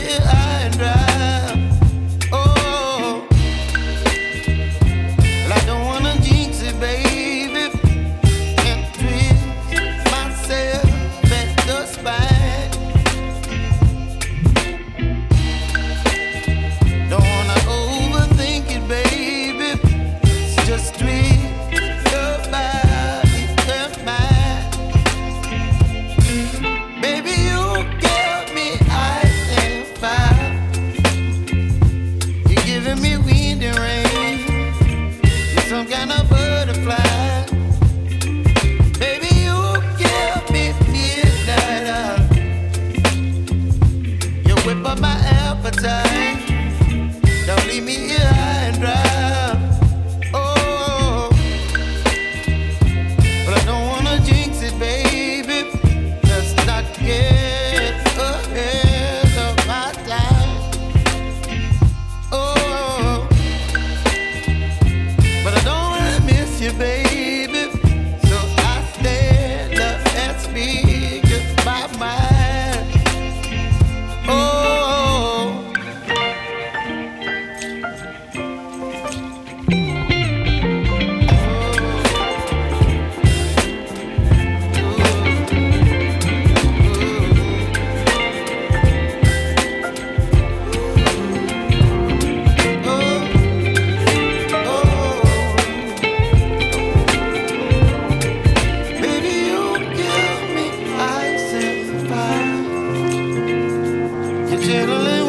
here high and dry. Oh, well, I don't wanna jinx it, baby, and twist myself at the spine. Don't wanna overthink it, baby. It's just twist your body and mine. Baby, you give me ice and fire. You're giving me wind and rain. You're some kind of butterfly. Baby, you give me midnight oil. You whip up my appetite. Don't leave me here high and dry. Oh, but I don't wanna jinx it, baby. Let's not get ahead of my time. Oh, but I don't wanna miss you, baby. So I stand up and speak just my mind. Oh. Baby, you give me ice and fire. You're chilling